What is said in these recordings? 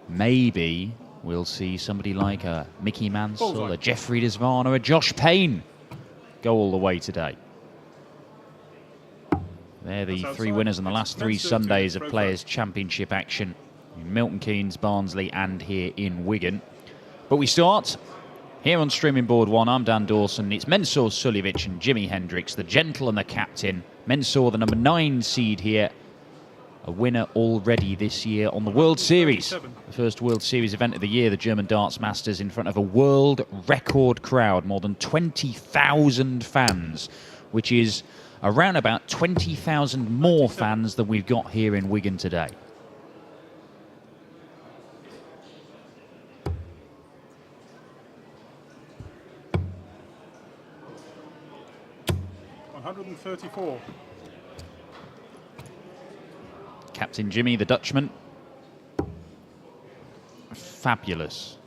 maybe we'll see somebody like a Mickey Mansell, a Jeffrey Desvant, or a Josh Payne go all the way today. They're the three winners in the last 3 Sundays of Players' Championship action in Milton Keynes, Barnsley, and here in Wigan. But we start here on Streaming Board 1. I'm Dan Dawson. It's Mensur Suljović and Jimi Hendriks, the gentle and the captain. Mensur, the number 9 seed here, a winner already this year on the World Series. The first World Series event of the year, the German Darts Masters, in front of a world record crowd, more than 20,000 fans, which is around about 20,000 more fans than we've got here in Wigan today. $134. Captain Jimmy, the Dutchman. Fabulous.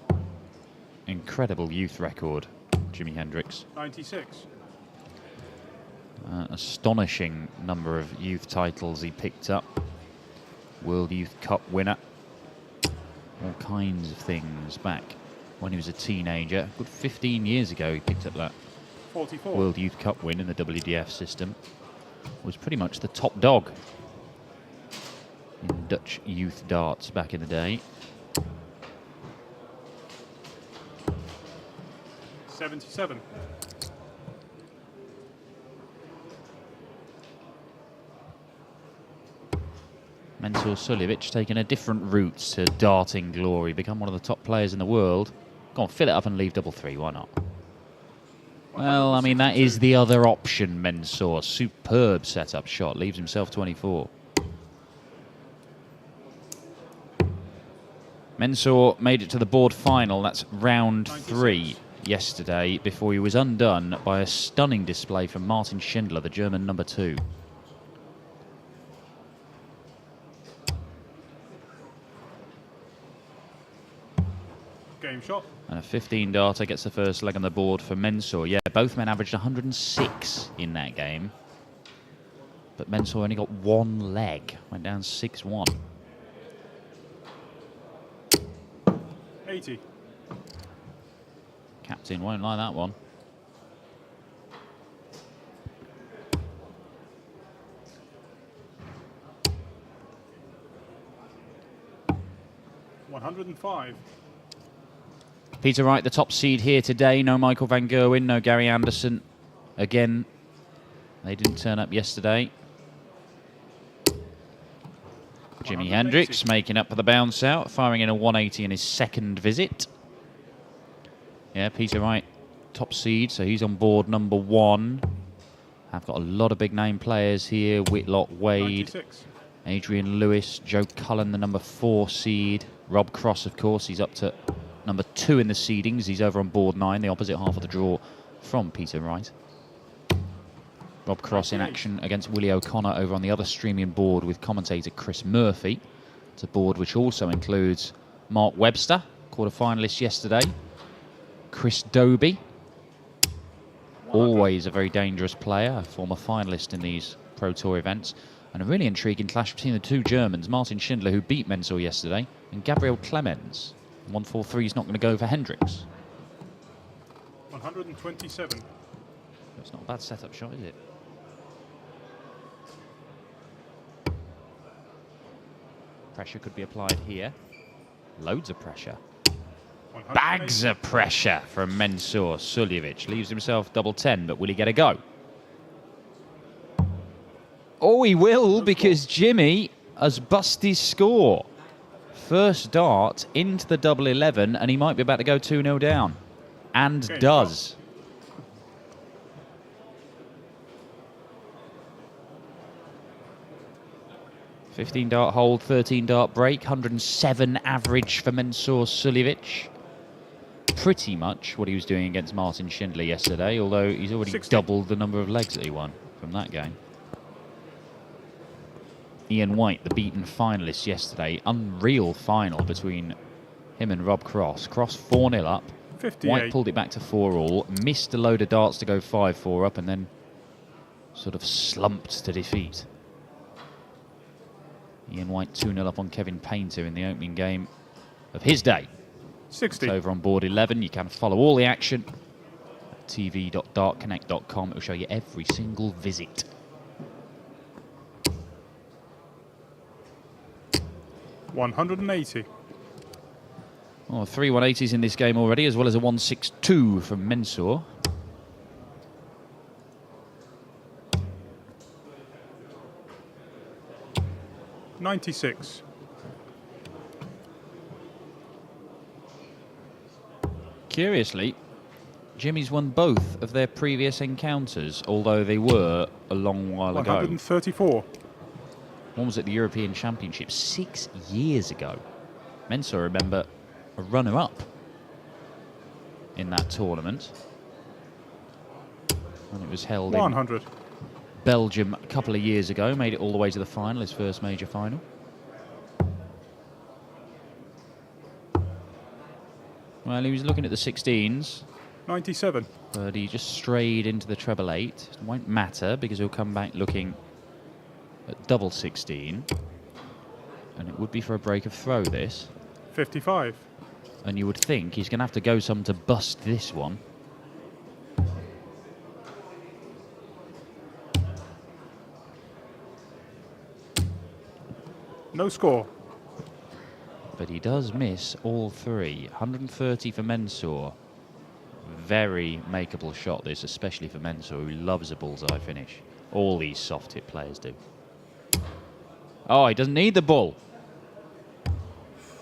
Incredible youth record, Jimi Hendriks. 96. Astonishing number of youth titles he picked up. World Youth Cup winner. All kinds of things back when he was a teenager. A good 15 years ago he picked up that 44. World Youth Cup win in the WDF system. Was pretty much the top dog in Dutch youth darts back in the day. 77. Mensur Suljović taking a different route to darting glory, become one of the top players in the world. Go on, fill it up and leave double 3, why not? Well, I mean, that is the other option, Mensur. Superb setup shot, leaves himself 24. Mensur made it to the board final, that's round 3 yesterday, before he was undone by a stunning display from Martin Schindler, the German number 2. Game shot. And a 15 darter gets the first leg on the board for Mensur. Yeah, both men averaged 106 in that game. But Mensur only got 1 leg, went down 6-1. 80. Captain won't like that one. $105. Peter Wright, the top seed here today. No Michael van Gerwen, no Gary Anderson. Again, they didn't turn up yesterday. Jimi Hendriks making up for the bounce out, firing in a 180 in his second visit. Yeah, Peter Wright, top seed, so he's on board number 1. I've got a lot of big name players here. Whitlock, Wade, 96. Adrian Lewis, Joe Cullen, the number 4 seed. Rob Cross, of course, he's up to number 2 in the seedings. He's over on board 9, the opposite half of the draw from Peter Wright. Rob Cross in action against Willie O'Connor over on the other streaming board with commentator Chris Murphy. It's a board which also includes Mark Webster, quarter-finalist yesterday. Chris Doby, always a very dangerous player, a former finalist in these Pro Tour events. And a really intriguing clash between the 2 Germans, Martin Schindler, who beat Mensur yesterday, and Gabriel Clemens. 143 is not going to go for Hendriks. 127. It's not a bad setup shot, is it? Pressure could be applied here. Loads of pressure. Bags of pressure from Mensur Suljović. Leaves himself double 10, but will he get a go? Oh, he will, because Jimmy has bust his score. First dart into the double 11, and he might be about to go 2-0 down. And does. $15 dart hold, 13 dart break, 107 average for Mensur Suljović. Pretty much what he was doing against Martin Schindler yesterday, although he's already 60. doubled the number of legs that he won from that game. Ian White, the beaten finalist yesterday. Unreal final between him and Rob Cross. Cross 4-0 up. 58. White pulled it back to 4-all. Missed a load of darts to go 5-4 up and then sort of slumped to defeat. Ian White 2-0 up on Kevin Painter in the opening game of his day. 60. It's over on board 11. You can follow all the action at tv.dartconnect.com. It will show you every single visit. 180. Oh, 3 180s in this game already, as well as a 162 from Mensur. $96. Curiously, Jimmy's won both of their previous encounters, although they were a long while ago. 134. One was at the European Championship 6 years ago. Mensur, remember, a runner-up in that tournament. And it was held 100. in Belgium a couple of years ago. Made it all the way to the final, his first major final. Well, he was looking at the 16s. 97. But he just strayed into the treble 8. It won't matter because he'll come back looking at double 16. And it would be for a break of throw, this. 55. And you would think he's going to have to go some to bust this one. No score. But he does miss all 3. 130 for Mensur. Very makeable shot, this, especially for Mensur, who loves a bullseye finish. All these soft hit players do. Oh, he doesn't need the ball.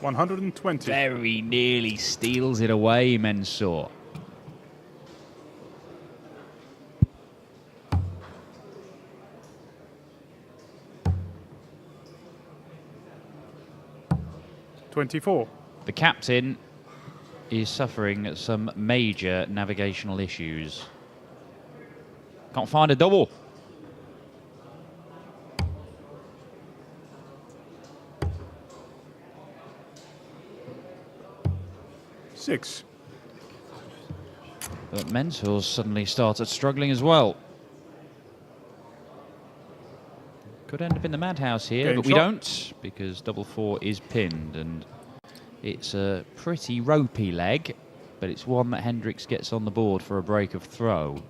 120. Very nearly steals it away, Mensur. $24. The captain is suffering some major navigational issues. Can't find a double. $6. But Mensur suddenly started struggling as well. Could end up in the madhouse here, Game but we shot. don't, because double 4 is pinned, and it's a pretty ropey leg, but it's one that Hendriks gets on the board for a break of throw.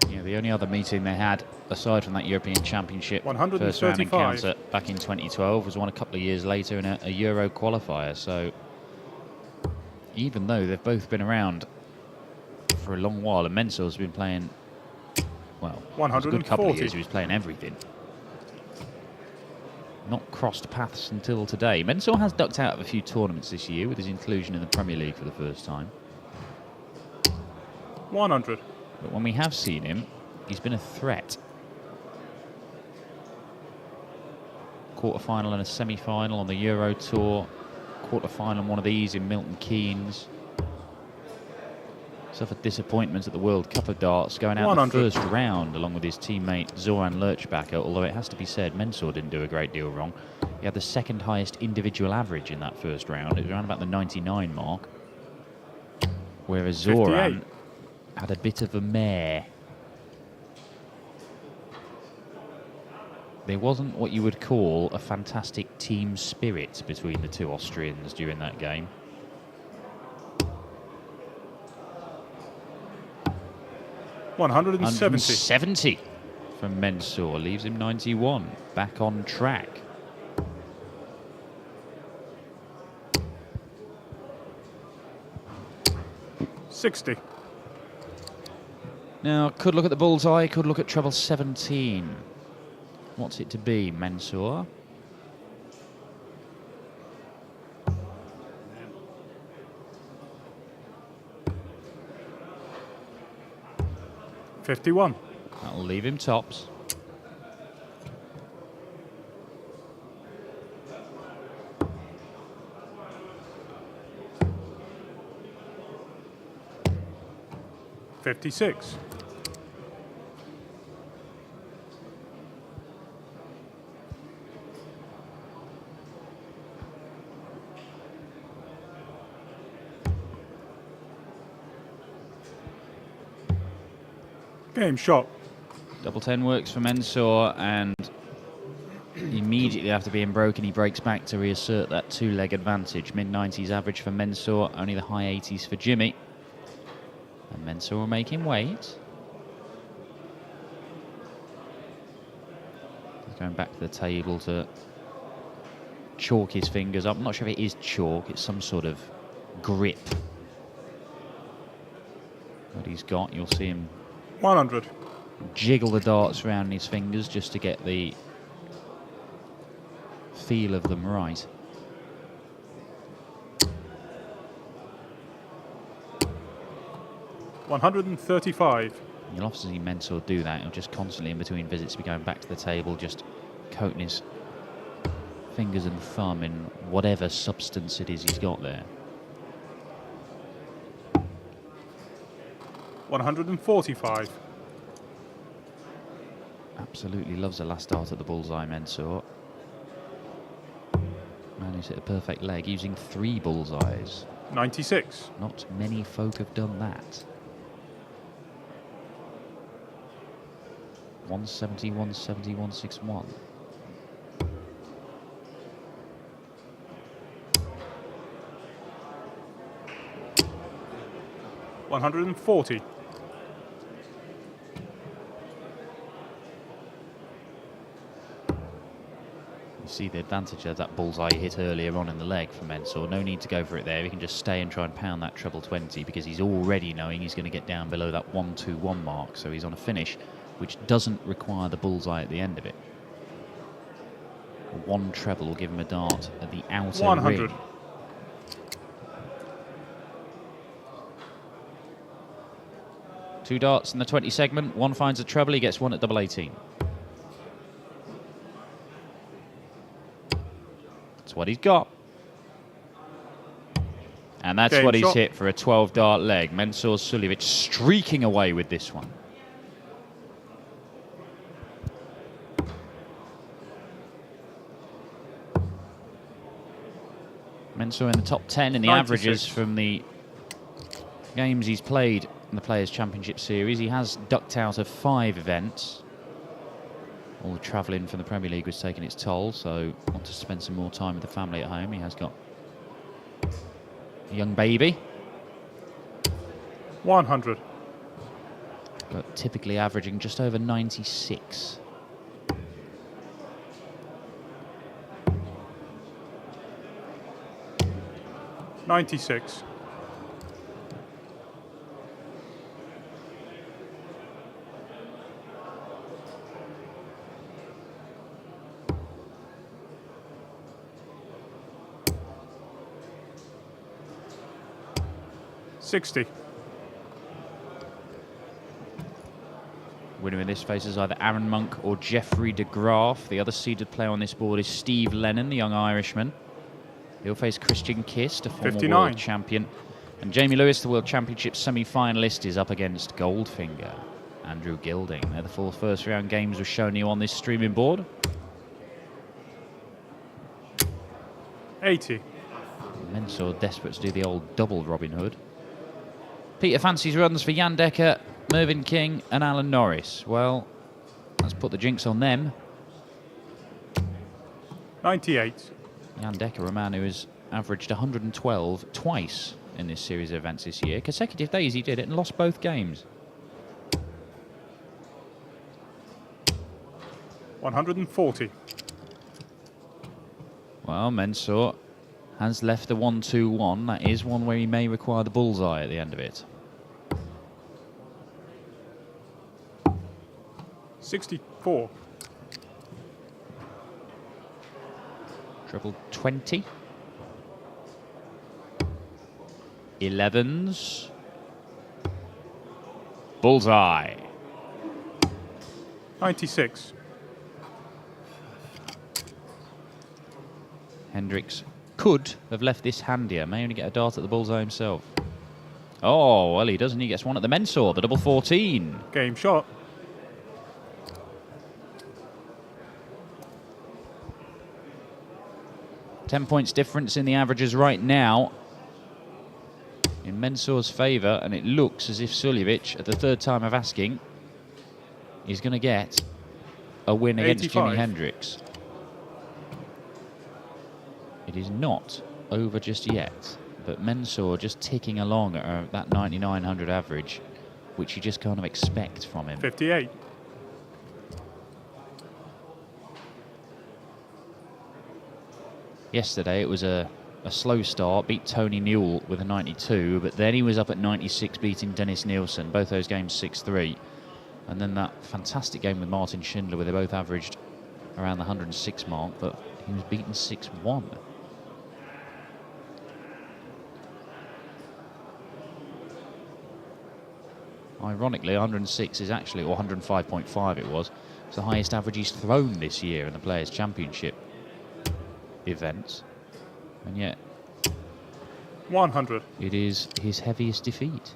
Yeah, the only other meeting they had, aside from that European Championship first round 135. encounter back in 2012, was one a couple of years later in a Euro qualifier. So even though they've both been around for a long while, and Mensur's been playing, well, it was a good couple of 140. years he was playing everything. Not crossed paths until today. Mensur has ducked out of a few tournaments this year with his inclusion in the Premier League for the first time. 100. But when we have seen him, he's been a threat. Quarter-final and a semi-final on the Euro Tour. Quarter-final on one of these in Milton Keynes. Suffered disappointments at the World Cup of Darts, going out in the 100. first round along with his teammate Zoran Lurchbacher, although it has to be said, Mensur didn't do a great deal wrong. He had the second highest individual average in that first round. It was around about the 99 mark. Whereas Zoran 58. had a bit of a mare. There wasn't what you would call a fantastic team spirit between the two Austrians during that game. $170. 70 from Mensur, leaves him 91. Back on track. $60. Now, could look at the bullseye, could look at treble 17. What's it to be, Mensur? $51. That'll leave him tops. $56. Game shot. Double 10 works for Mensur, and immediately after being broken, he breaks back to reassert that 2-leg advantage. Mid-90s average for Mensur, only the high 80s for Jimmy. And Mensur will make him wait. He's going back to the table to chalk his fingers up. I'm not sure if it is chalk, it's some sort of grip. What he's got, you'll see him 100. jiggle the darts around his fingers just to get the feel of them right. $135. You'll often see Mensur do that. He'll just constantly, in between visits, be going back to the table, just coating his fingers and thumb in whatever substance it is he's got there. 145. Absolutely loves a last dart at the bullseye, Mensur. Man who's hit a perfect leg using 3 bullseyes. 96. Not many folk have done that. 170, 170, 161. $140. You see the advantage of that bullseye hit earlier on in the leg for Mensur. No need to go for it there. He can just stay and try and pound that treble 20 because he's already knowing he's going to get down below that 1-2-1 mark. So he's on a finish which doesn't require the bullseye at the end of it. One treble will give him a dart at the outer 100. ring. Two darts in the 20 segment. One finds a treble. He gets one at double 18. That's what he's got. And that's Game what he's shot. hit for a 12-dart leg. Mensur Suljović streaking away with this one. Mensur in the top 10 in the 96. averages from the games he's played in the Players' Championship Series. He has ducked out of 5 events. All the travelling from the Premier League was taking its toll, so wants to spend some more time with the family at home. He has got a young baby, 100. but typically averaging just over 96. $96. $60. Winner in this faces either Aaron Monk or Jeffrey de Graaf. The other seeded player on this board is Steve Lennon, the young Irishman. He'll face Christian Kist, a former 59. world champion. And Jamie Lewis, the World Championship semi-finalist, is up against Goldfinger, Andrew Gilding. They're the 4 first-round games we're showing you on this streaming board. 80. Mensur desperate to do the old double Robin Hood. Peter fancies runs for Jan Decker, Mervyn King and Alan Norris. Well, let's put the jinx on them. 98. Jan Decker, a man who has averaged 112 twice in this series of events this year. Consecutive days he did it and lost both games. 140. Well, Mensur has left the 1-2-1. That is one where he may require the bullseye at the end of it. 64. Treble 20. 11s. Bullseye. 96. Hendriks could have left this handier. May only get a dart at the bullseye himself. Oh, well, he doesn't. He gets one at the Mensur, the double 14. Game shot. Ten points difference in the averages right now in Mensur's favour, and it looks as if Suljović, at the 3rd time of asking, is going to get a win against 85. Jimi Hendrix. It is not over just yet, but Mensur just ticking along at that 9,900 average, which you just kind of expect from him. 58. Yesterday it was a slow start, beat Tony Newell with a 92, but then he was up at 96 beating Dennis Nielsen, both those games 6-3. And then that fantastic game with Martin Schindler where they both averaged around the 106 mark, but he was beaten 6-1. Ironically, 106 is actually, or 105.5 it was, it's the highest average he's thrown this year in the Players' Championship events. And yet 100. it is his heaviest defeat.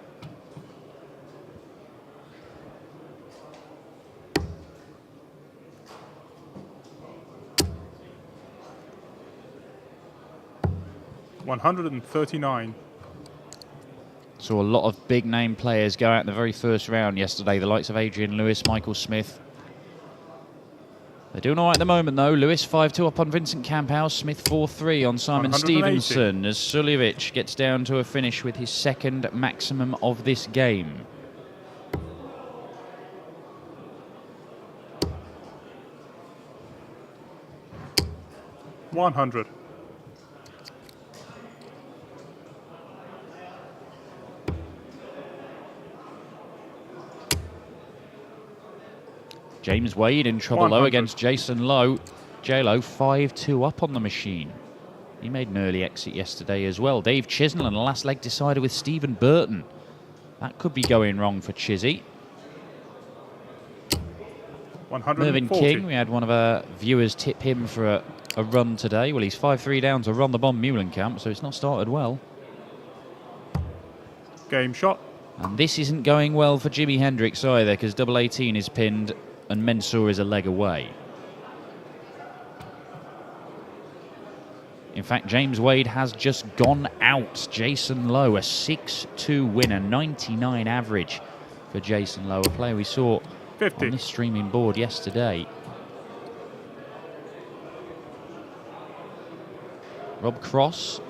$139. Saw a lot of big name players go out in the very first round yesterday, the likes of Adrian Lewis, Michael Smith. They're doing all right at the moment though. Lewis 5-2 up on Vincent Camphouse, Smith 4-3 on Simon 180. Stevenson as Suljović gets down to a finish with his second maximum of this game. $100. James Wade in trouble 100. though against Jason Lowe. J-Lo 5-2 up on the machine. He made an early exit yesterday as well. Dave Chisnell and a last leg decider with Stephen Burton. That could be going wrong for Chizzy. 140. Mervyn King, we had one of our viewers tip him for a run today. Well, he's 5-3 down to Ron the Bomb Muhlenkamp, so it's not started well. Game shot. And this isn't going well for Jimi Hendriks either, because double 18 is pinned and Mensur is a leg away. In fact, James Wade has just gone out. Jason Lowe, a 6-2 winner, 99 average for Jason Lowe, a player we saw 50. on this streaming board yesterday. Rob Cross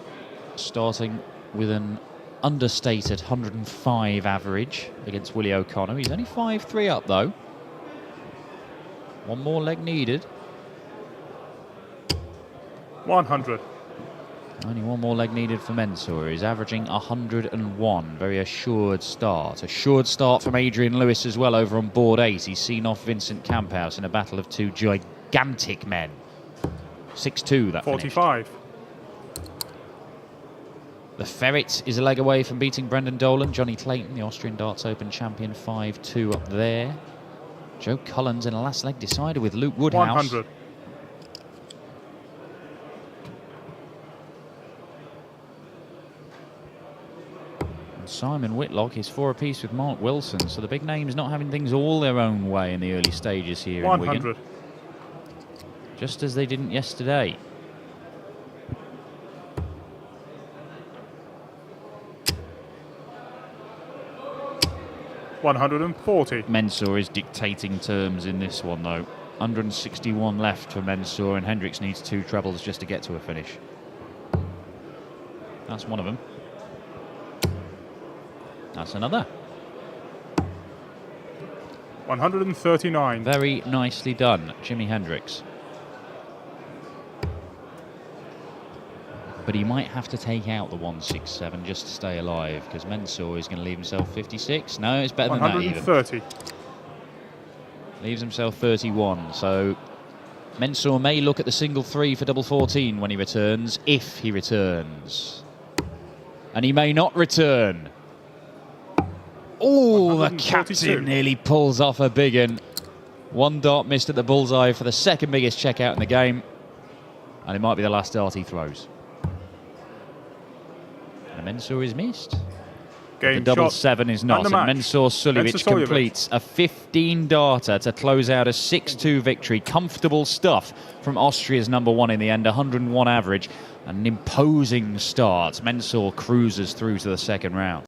starting with an understated 105 average against Willie O'Connor. He's only 5-3 up though. One more leg needed. 100. Only one more leg needed for Mensur. He's averaging 101. Very assured start. Assured start from Adrian Lewis as well over on board 8. He's seen off Vincent Camphouse in a battle of two gigantic men. 6-2 that 45. finished. The Ferret is a leg away from beating Brendan Dolan. Johnny Clayton, the Austrian Darts Open champion, 5-2 up there. Joe Collins in a last leg decider with Luke Woodhouse. 100. And Simon Whitlock is 4 apiece with Mark Wilson. So the big names not having things all their own way in the early stages here in 100. Wigan. Just as they didn't yesterday. $140. Mensur is dictating terms in this one though. 161 left for Mensur, and Hendriks needs 2 trebles just to get to a finish. That's one of them. That's another. 139. Very nicely done, Jimi Hendriks. But he might have to take out the 167 just to stay alive, because Mensur is going to leave himself 56. No, it's better than that even. 130. Leaves himself 31. So Mensur may look at the single 3 for double 14 when he returns, if he returns. And he may not return. Oh, the captain nearly pulls off a big one. One dart missed at the bullseye for the second biggest checkout in the game. And it might be the last dart he throws. And Mensur is missed. Game the double shot 7 is not. And Mensur Suljović completes a 15-darter to close out a 6-2 victory. Comfortable stuff from Austria's #1 in the end, 101 average. An imposing start. Mensur cruises through to the second round.